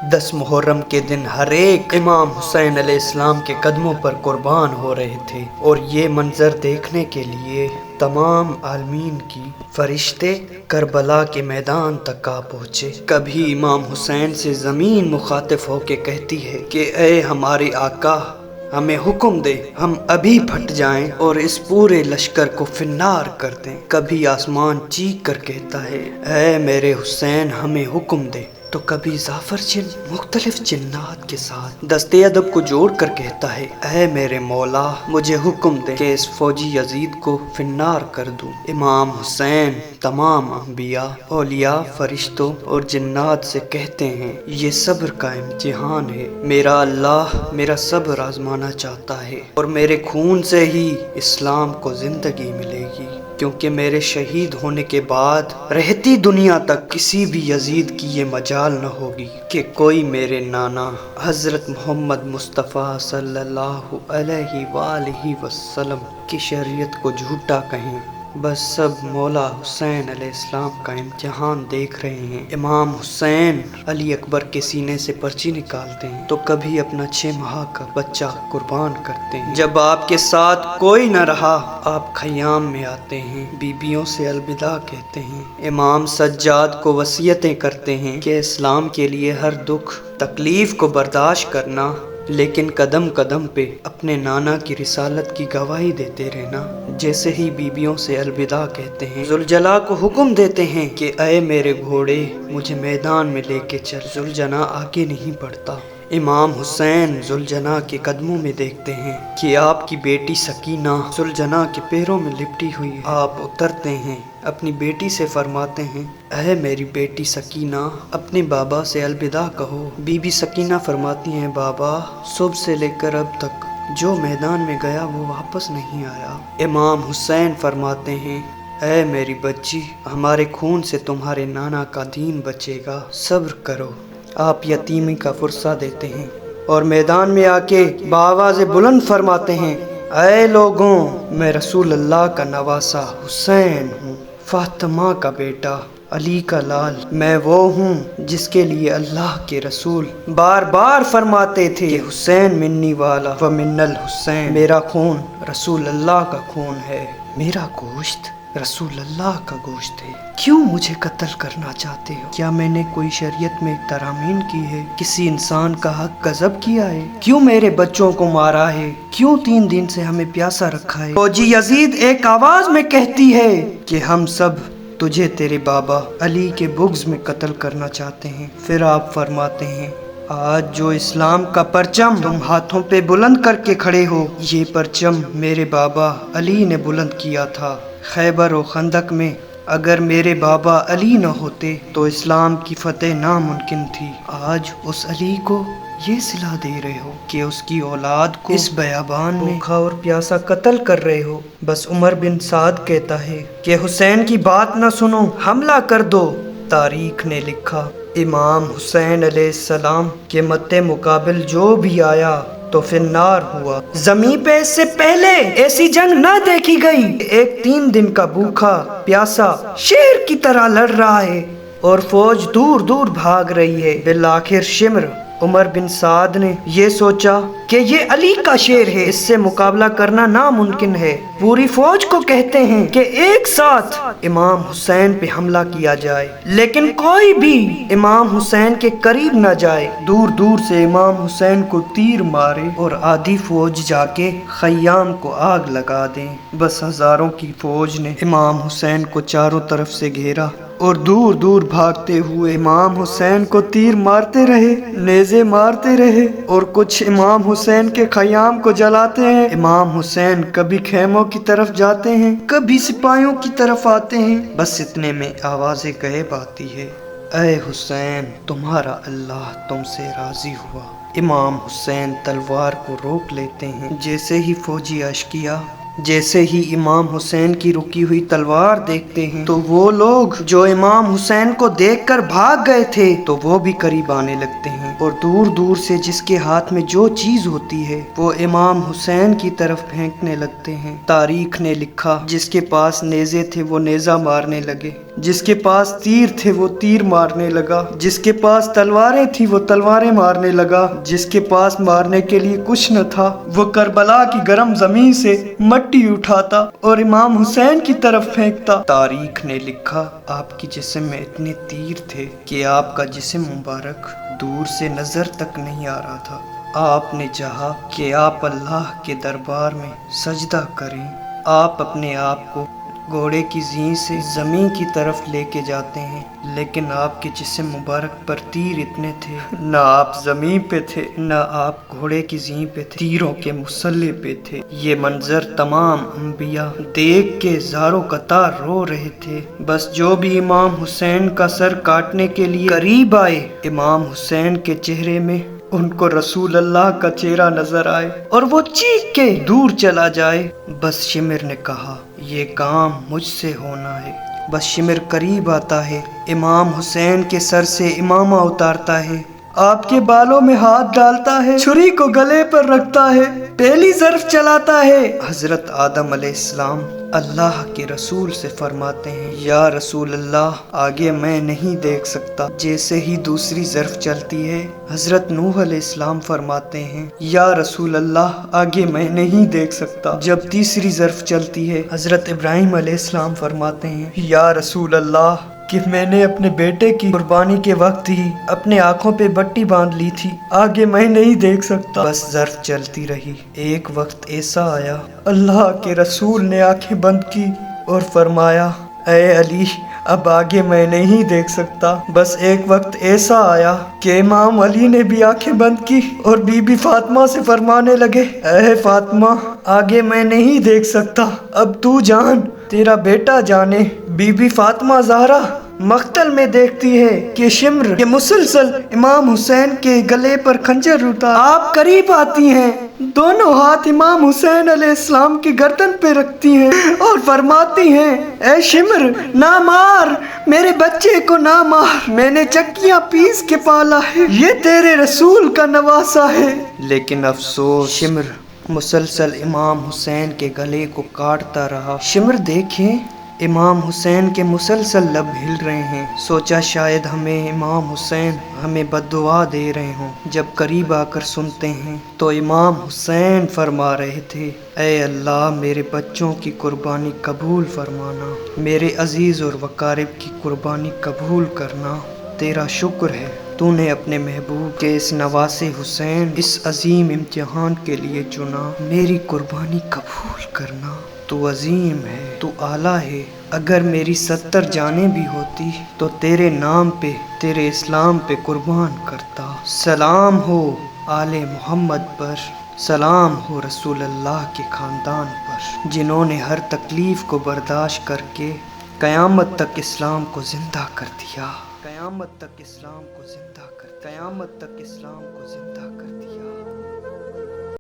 10 محرم کے دن ہر ایک امام حسین علیہ السلام کے قدموں پر قربان ہو رہے تھے، اور یہ منظر دیکھنے کے لیے تمام عالمین کی فرشتے کربلا کے میدان تک آ پہنچے۔ کبھی امام حسین سے زمین مخاطب ہو کے کہتی ہے کہ اے ہمارے آقا، ہمیں حکم دے، ہم ابھی پھٹ جائیں اور اس پورے لشکر کو فنار کر دیں۔ کبھی آسمان چیخ کر کہتا ہے اے میرے حسین، ہمیں حکم دے، تو کبھی زعفر جن مختلف جنات کے ساتھ دستے ادب کو جوڑ کر کہتا ہے اے میرے مولا، مجھے حکم دے کہ اس فوجی یزید کو فنار کر دوں۔ امام حسین تمام انبیاء، اولیاء، فرشتوں اور جنات سے کہتے ہیں یہ صبر کا امتحان ہے، میرا اللہ میرا صبر آزمانا چاہتا ہے، اور میرے خون سے ہی اسلام کو زندگی ملے گی، کیونکہ میرے شہید ہونے کے بعد رہتی دنیا تک کسی بھی یزید کی یہ مجال نہ ہوگی کہ کوئی میرے نانا حضرت محمد مصطفیٰ صلی اللہ علیہ وآلہ وسلم کی شریعت کو جھوٹا کہیں۔ بس سب مولا حسین علیہ السلام کا امتحان دیکھ رہے ہیں۔ امام حسین علی اکبر کے سینے سے پرچی نکالتے ہیں تو کبھی اپنا 6 ماہ کا بچہ قربان کرتے ہیں۔ جب آپ کے ساتھ کوئی نہ رہا، آپ خیام میں آتے ہیں، بیبیوں سے الوداع کہتے ہیں، امام سجاد کو وصیتیں کرتے ہیں کہ اسلام کے لیے ہر دکھ تکلیف کو برداشت کرنا، لیکن قدم قدم پہ اپنے نانا کی رسالت کی گواہی دیتے رہنا۔ جیسے ہی بیبیوں سے الوداع کہتے ہیں، ذوالجلاء کو حکم دیتے ہیں کہ اے میرے گھوڑے، مجھے میدان میں لے کے چل۔ ذوالجلاء آگے نہیں بڑھتا۔ امام حسین ذوالجلاء کے قدموں میں دیکھتے ہیں کہ آپ کی بیٹی سکینہ ذوالجلاء کے پیروں میں لپٹی ہوئی ہے۔ آپ اترتے ہیں، اپنی بیٹی سے فرماتے ہیں اے میری بیٹی سکینہ، اپنے بابا سے الوداع کہو۔ بی بی سکینہ فرماتی ہیں بابا، صبح سے لے کر اب تک جو میدان میں گیا وہ واپس نہیں آیا۔ امام حسین فرماتے ہیں اے میری بچی، ہمارے خون سے تمہارے نانا کا دین بچے گا، صبر کرو۔ آپ یتیمی کا فرصہ دیتے ہیں اور میدان میں آ کے بآواز بلند فرماتے ہیں اے لوگوں، میں رسول اللہ کا نواسا حسین ہوں، فاطمہ کا بیٹا، علی کا لال، میں وہ ہوں جس کے لیے اللہ کے رسول بار بار فرماتے تھے کہ حسین منی والا و من الحسین، میرا خون رسول اللہ کا خون ہے، میرا گوشت رسول اللہ کا گوشت ہے، کیوں مجھے قتل کرنا چاہتے ہو؟ کیا میں نے کوئی شریعت میں ترامین کی ہے؟ کسی انسان کا حق غصب کیا ہے؟ کیوں میرے بچوں کو مارا ہے؟ کیوں 3 دن سے ہمیں پیاسا رکھا ہے؟ فوجی یزید ایک آواز میں کہتی ہے کہ ہم سب تجھے تیرے بابا علی کے بغض میں قتل کرنا چاہتے ہیں۔ پھر آپ فرماتے ہیں آج جو اسلام کا پرچم تم ہاتھوں پہ بلند کر کے کھڑے ہو، یہ پرچم میرے بابا علی نے بلند کیا تھا خیبر و خندق میں۔ اگر میرے بابا علی نہ ہوتے تو اسلام کی فتح ناممکن تھی۔ آج اس علی کو یہ صلہ دے رہے ہو کہ اس کی اولاد کو اس بیابان میں بھوکا اور پیاسا قتل کر رہے ہو۔ بس عمر بن سعد کہتا ہے کہ حسین کی بات نہ سنو، حملہ کر دو۔ تاریخ نے لکھا امام حسین علیہ السلام کے مد مقابل جو بھی آیا تو فنار ہوا۔ زمین پہ اس سے پہلے ایسی جنگ نہ دیکھی گئی۔ ایک 3 دن کا بھوکا پیاسا شیر کی طرح لڑ رہا ہے اور فوج دور دور بھاگ رہی ہے۔ بالآخر شمر عمر بن سعد نے یہ سوچا کہ یہ علی کا شیر ہے، اس سے مقابلہ کرنا ناممکن ہے۔ پوری فوج کو کہتے ہیں کہ ایک ساتھ امام حسین پہ حملہ کیا جائے، لیکن کوئی بھی امام حسین کے قریب نہ جائے۔ دور دور سے امام حسین کو تیر مارے اور آدھی فوج جا کے خیام کو آگ لگا دیں۔ بس ہزاروں کی فوج نے امام حسین کو چاروں طرف سے گھیرا اور دور دور بھاگتے ہوئے امام حسین کو تیر مارتے رہے، نیزے مارتے رہے، اور کچھ امام حسین کے خیام کو جلاتے ہیں۔ امام حسین کبھی خیموں کی طرف جاتے ہیں، کبھی سپاہیوں کی طرف آتے ہیں۔ بس اتنے میں آواز غیب آتی ہے اے حسین، تمہارا اللہ تم سے راضی ہوا۔ امام حسین تلوار کو روک لیتے ہیں۔ جیسے ہی فوجی اشقیا جیسے ہی امام حسین کی رکی ہوئی تلوار دیکھتے ہیں تو وہ لوگ جو امام حسین کو دیکھ کر بھاگ گئے تھے تو وہ بھی قریب آنے لگتے ہیں، اور دور دور سے جس کے ہاتھ میں جو چیز ہوتی ہے وہ امام حسین کی طرف پھینکنے لگتے ہیں۔ تاریخ نے لکھا جس کے پاس نیزے تھے وہ نیزہ مارنے لگے، جس کے پاس تیر تھے وہ تیر مارنے لگا، جس کے پاس تلواریں تھی وہ تلواریں مارنے لگا، جس کے پاس مارنے کے لیے کچھ نہ تھا وہ کربلا کی گرم زمین سے مٹی اٹھاتا اور امام حسین کی طرف پھینکتا۔ تاریخ نے لکھا آپ کے جسم میں اتنے تیر تھے کہ آپ کا جسم مبارک دور سے نظر تک نہیں آ رہا تھا۔ آپ نے چاہا کہ آپ اللہ کے دربار میں سجدہ کریں، آپ اپنے آپ کو گھوڑے کی زین سے زمین کی طرف لے کے جاتے ہیں، لیکن آپ کے جسم مبارک پر تیر اتنے تھے، نہ آپ زمین پہ تھے نہ آپ گھوڑے کی زین پہ تھے، تیروں کے مسلح پہ تھے۔ یہ منظر تمام انبیاء دیکھ کے زاروں قطار رو رہے تھے۔ بس جو بھی امام حسین کا سر کاٹنے کے لیے قریب آئے، امام حسین کے چہرے میں ان کو رسول اللہ کا چہرہ نظر آئے اور وہ چیخ کے دور چلا جائے۔ بس شمر نے کہا یہ کام مجھ سے ہونا ہے۔ بس شمر قریب آتا ہے، امام حسین کے سر سے امامہ اتارتا ہے، آپ کے بالوں میں ہاتھ ڈالتا ہے، چھری کو گلے پر رکھتا ہے، پہلی ظرف چلاتا ہے۔ حضرت آدم علیہ السلام اللہ کے رسول سے فرماتے ہیں یا رسول اللہ آگے میں نہیں دیکھ سکتا۔ جیسے ہی دوسری ظرف چلتی ہے حضرت نوح علیہ السلام فرماتے ہیں یا رسول اللہ آگے میں نہیں دیکھ سکتا۔ جب تیسری ظرف چلتی ہے حضرت ابراہیم علیہ السلام فرماتے ہیں یا رسول اللہ کہ میں نے اپنے بیٹے کی قربانی کے وقت ہی اپنے آنکھوں پہ بٹی باندھ لی تھی، آگے میں نہیں دیکھ سکتا۔ بس ظرف چلتی رہی۔ ایک وقت ایسا آیا اللہ کے رسول نے آنکھیں بند کی اور فرمایا اے علی اب آگے میں نہیں دیکھ سکتا۔ بس ایک وقت ایسا آیا کہ امام علی نے بھی آنکھیں بند کی اور بی بی فاطمہ سے فرمانے لگے اے فاطمہ آگے میں نہیں دیکھ سکتا، اب تو جان تیرا بیٹا جانے۔ بی بی فاطمہ زہرا مقتل میں دیکھتی ہے کہ شمر کے مسلسل امام حسین کے گلے پر خنجر اٹھا، آپ قریب آتی ہیں، دونوں ہاتھ امام حسین علیہ السلام کی گردن پہ رکھتی ہیں اور فرماتی ہیں اے شمر نہ مار، میرے بچے کو نہ مار، میں نے چکیاں پیس کے پالا ہے، یہ تیرے رسول کا نواسا ہے۔ لیکن افسوس شمر مسلسل امام حسین کے گلے کو کاٹتا رہا۔ شمر دیکھیں امام حسین کے مسلسل لب ہل رہے ہیں، سوچا شاید ہمیں امام حسین ہمیں بد دعا دے رہے ہوں۔ جب قریب آ کر سنتے ہیں تو امام حسین فرما رہے تھے اے اللہ میرے بچوں کی قربانی قبول فرمانا، میرے عزیز اور وقارب کی قربانی قبول کرنا، تیرا شکر ہے تو نے اپنے محبوب کے اس نواسے حسین اس عظیم امتحان کے لیے چنا، میری قربانی قبول کرنا، تو عظیم ہے، تو اعلیٰ ہے، اگر میری 70 جانیں بھی ہوتی تو تیرے نام پہ تیرے اسلام پہ قربان کرتا۔ سلام ہو آل محمد پر، سلام ہو رسول اللہ کے خاندان پر، جنہوں نے ہر تکلیف کو برداشت کر کے قیامت تک اسلام کو زندہ کر دیا، قیامت تک اسلام کو زندہ کر، قیامت تک اسلام کو زندہ کر دیا۔